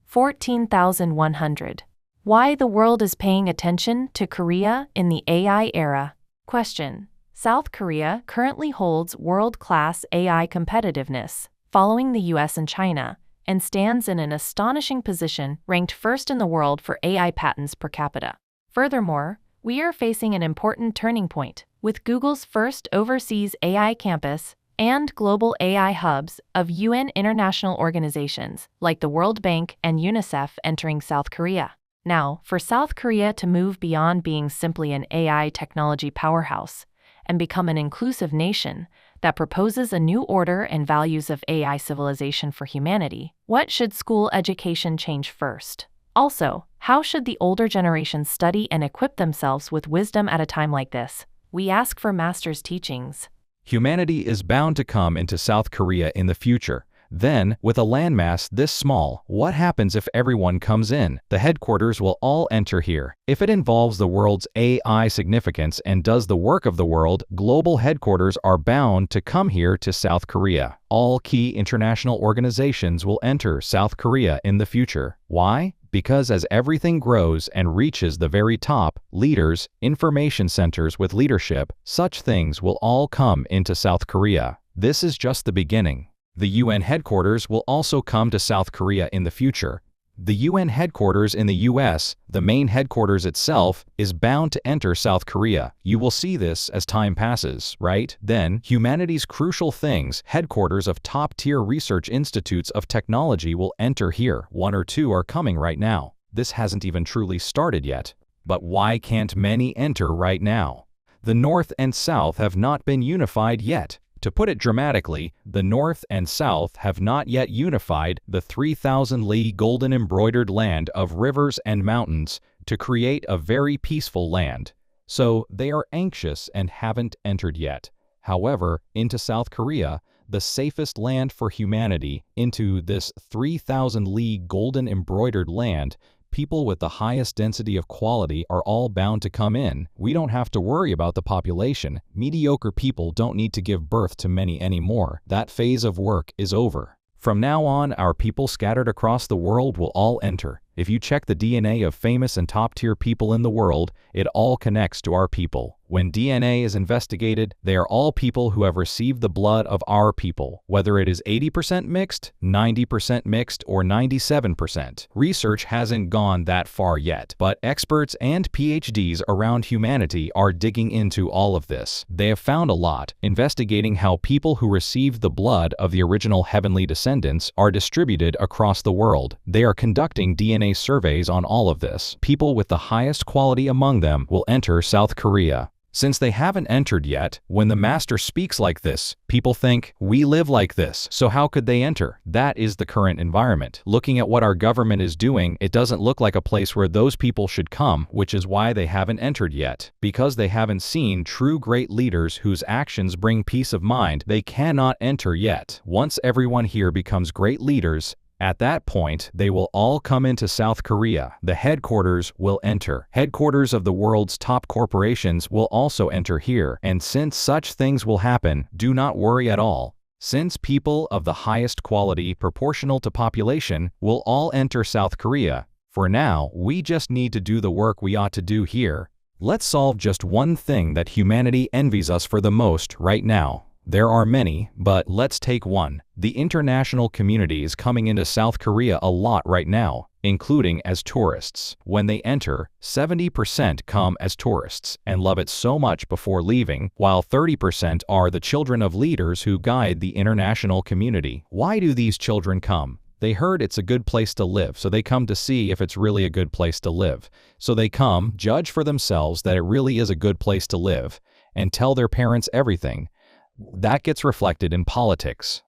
14,100. Why the world is paying attention to Korea in the AI era. Question. South Korea currently holds world-class AI competitiveness, following the US and China, and stands in an astonishing position, ranked first in the world for AI patents per capita. Furthermore, we are facing an important turning point, with Google's first overseas AI campus and global AI hubs of UN international organizations like the World Bank and UNICEF entering South Korea. Now, for South Korea to move beyond being simply an AI technology powerhouse and become an inclusive nation that proposes a new order and values of AI civilization for humanity, what should school education change first? Also, how should the older generation study and equip themselves with wisdom at a time like this? We ask for Master's teachings. Humanity is bound to come into South Korea in the future. Then, with a landmass this small, what happens if everyone comes in? The headquarters will all enter here. If it involves the world's AI significance and does the work of the world, global headquarters are bound to come here to South Korea. All key international organizations will enter South Korea in the future. Why? Because as everything grows and reaches the very top, leaders, information centers with leadership, such things will all come into South Korea. This is just the beginning. The UN headquarters will also come to South Korea in the future. The UN headquarters in the US, the main headquarters itself, is bound to enter South Korea. You will see this as time passes, right? Then, humanity's crucial things, headquarters of top-tier research institutes of technology will enter here. 1 or 2 are coming right now. This hasn't even truly started yet. But why can't many enter right now? The North and South have not been unified yet. To put it dramatically, the North and South have not yet unified the 3,000-li golden embroidered land of rivers and mountains to create a very peaceful land. So they are anxious and haven't entered yet. However, into South Korea, the safest land for humanity, into this 3,000-li golden embroidered land, people with the highest density of quality are all bound to come in. We don't have to worry about the population. Mediocre people don't need to give birth to many anymore. That phase of work is over. From now on, our people scattered across the world will all enter. If you check the DNA of famous and top-tier people in the world, it all connects to our people. When DNA is investigated, they are all people who have received the blood of our people, whether it is 80% mixed, 90% mixed, or 97%. Research hasn't gone that far yet, but experts and PhDs around humanity are digging into all of this. They have found a lot, investigating how people who received the blood of the original heavenly descendants are distributed across the world. They are conducting DNA surveys on all of this. People with the highest quality among them will enter South Korea. Since they haven't entered yet, when the master speaks like this, people think, we live like this, so how could they enter? That is the current environment. Looking at what our government is doing, it doesn't look like a place where those people should come, which is why they haven't entered yet. Because they haven't seen true great leaders whose actions bring peace of mind, they cannot enter yet. Once everyone here becomes great leaders, at that point, they will all come into South Korea. The headquarters will enter. Headquarters of the world's top corporations will also enter here. And since such things will happen, do not worry at all. Since people of the highest quality proportional to population will all enter South Korea, for now, we just need to do the work we ought to do here. Let's solve just one thing that humanity envies us for the most right now. There are many, but let's take one. The international community is coming into South Korea a lot right now, including as tourists. When they enter, 70% come as tourists and love it so much before leaving, while 30% are the children of leaders who guide the international community. Why do these children come? They heard it's a good place to live, so they come to see if it's really a good place to live. So they come, judge for themselves that it really is a good place to live, and tell their parents everything. That gets reflected in politics.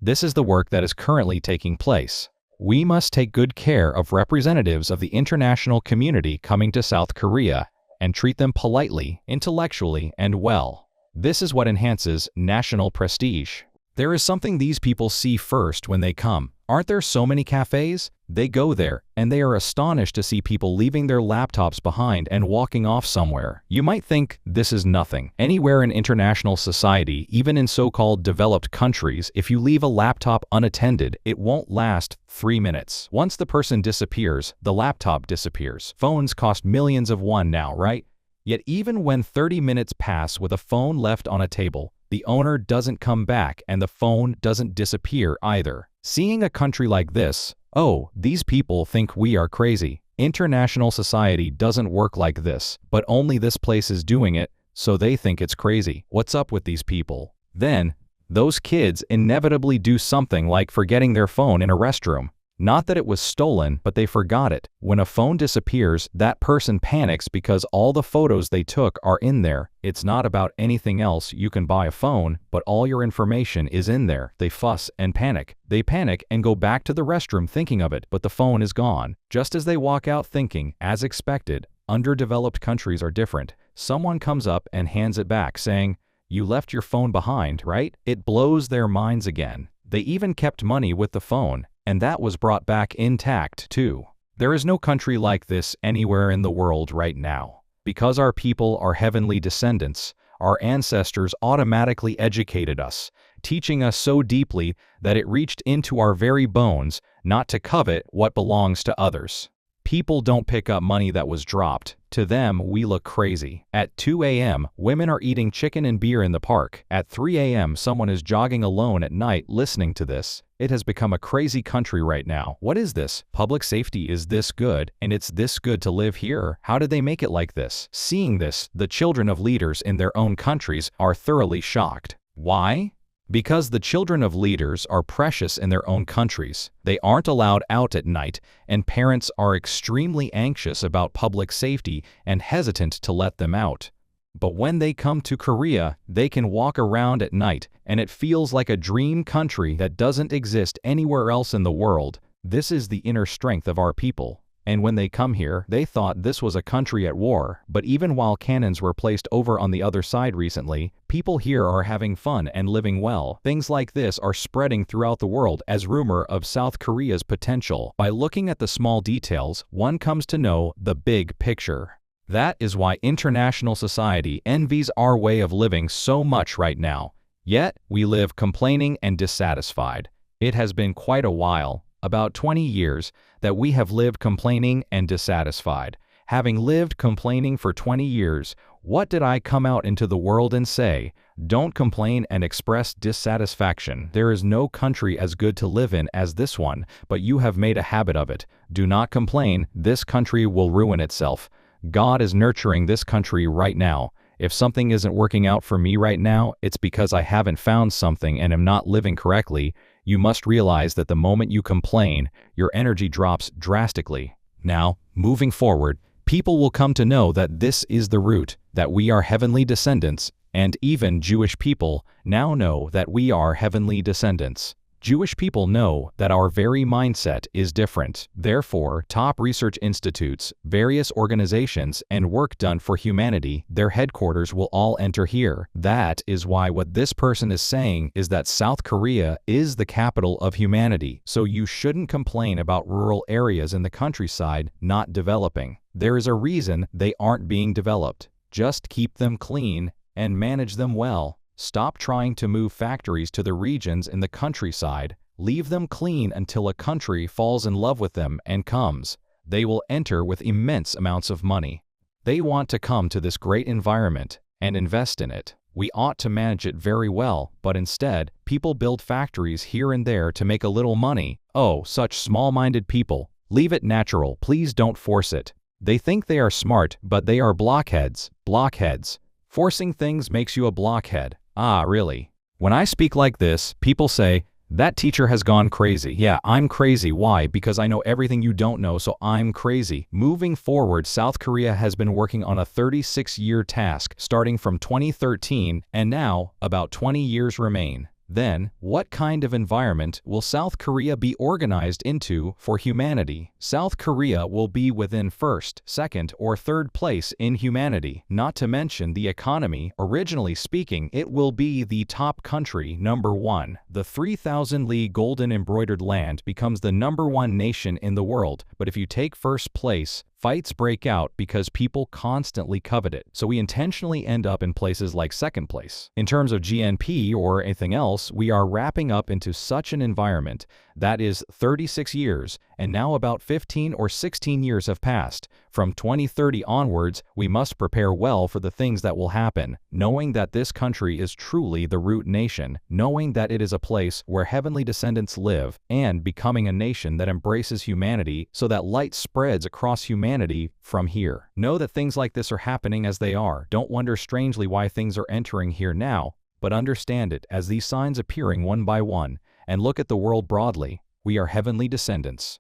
This is the work that is currently taking place. We must take good care of representatives of the international community coming to South Korea and treat them politely, intellectually, and well. This is what enhances national prestige. There is something these people see first when they come. Aren't there so many cafes? They go there, and they are astonished to see people leaving their laptops behind and walking off somewhere. You might think this is nothing. Anywhere in international society, even in so-called developed countries, if you leave a laptop unattended, it won't last 3 minutes. Once the person disappears, the laptop disappears. Phones cost millions of won now, right? Yet even when 30 minutes pass with a phone left on a table, the owner doesn't come back and the phone doesn't disappear either. Seeing a country like this, oh, these people think we are crazy. International society doesn't work like this, but only this place is doing it, so they think it's crazy. What's up with these people? Then, those kids inevitably do something like forgetting their phone in a restroom. Not that it was stolen, but they forgot it. When a phone disappears, that person panics because all the photos they took are in there. It's not about anything else. You can buy a phone, but all your information is in there. They fuss and panic. They panic and go back to the restroom thinking of it, but the phone is gone. Just as they walk out thinking, as expected, underdeveloped countries are different. Someone comes up and hands it back, saying, "You left your phone behind, right?" It blows their minds again. They even kept money with the phone, and that was brought back intact too. There is no country like this anywhere in the world right now. Because our people are heavenly descendants, our ancestors automatically educated us, teaching us so deeply that it reached into our very bones not to covet what belongs to others. People don't pick up money that was dropped. To them, we look crazy. At 2 a.m., women are eating chicken and beer in the park. At 3 a.m., someone is jogging alone at night listening to this. It has become a crazy country right now. What is this? Public safety is this good, and it's this good to live here? How did they make it like this? Seeing this, the children of leaders in their own countries are thoroughly shocked. Why? Because the children of leaders are precious in their own countries. They aren't allowed out at night, and parents are extremely anxious about public safety and hesitant to let them out. But when they come to Korea, they can walk around at night, and it feels like a dream country that doesn't exist anywhere else in the world. This is the inner strength of our people. And when they come here, they thought this was a country at war. But even while cannons were placed over on the other side recently, people here are having fun and living well. Things like this are spreading throughout the world as rumor of South Korea's potential. By looking at the small details, one comes to know the big picture. That is why international society envies our way of living so much right now. Yet, we live complaining and dissatisfied. It has been quite a while, about 20 years, that we have lived complaining and dissatisfied. Having lived complaining for 20 years, what did I come out into the world and say? Don't complain and express dissatisfaction. There is no country as good to live in as this one, but you have made a habit of it. Do not complain. This country will ruin itself. God is nurturing this country right now. If something isn't working out for me right now, it's because I haven't found something and am not living correctly. You must realize that the moment you complain, your energy drops drastically. Now, moving forward, people will come to know that this is the root, that we are heavenly descendants, and even Jewish people now know that we are heavenly descendants. Jewish people know that our very mindset is different. Therefore, top research institutes, various organizations, and work done for humanity, their headquarters will all enter here. That is why what this person is saying is that South Korea is the capital of humanity. So you shouldn't complain about rural areas in the countryside not developing. There is a reason they aren't being developed. Just keep them clean and manage them well. Stop trying to move factories to the regions in the countryside. Leave them clean until a country falls in love with them and comes. They will enter with immense amounts of money. They want to come to this great environment and invest in it. We ought to manage it very well, but instead, people build factories here and there to make a little money. Oh, such small-minded people. Leave it natural. Please don't force it. They think they are smart, but they are blockheads. Blockheads. Forcing things makes you a blockhead. Ah, really? When I speak like this, people say, that teacher has gone crazy. Yeah, I'm crazy. Why? Because I know everything you don't know, so I'm crazy. Moving forward, South Korea has been working on a 36-year task starting from 2013, and now about 20 years remain. Then, what kind of environment will South Korea be organized into for humanity? South Korea will be within first, second, or third place in humanity, not to mention the economy. Originally speaking, it will be the top country, number 1. The 3,000-li golden embroidered land becomes the number 1 nation in the world, but if you take first place, fights break out because people constantly covet it, so we intentionally end up in places like second place. In terms of GNP or anything else, we are wrapping up into such an environment that is 36 years, and now about 15 or 16 years have passed. From 2030 onwards, we must prepare well for the things that will happen, knowing that this country is truly the root nation, knowing that it is a place where heavenly descendants live, and becoming a nation that embraces humanity so that light spreads across humanity from here. Know that things like this are happening as they are. Don't wonder strangely why things are entering here now, but understand it as these signs appearing one by one, and look at the world broadly. We are heavenly descendants.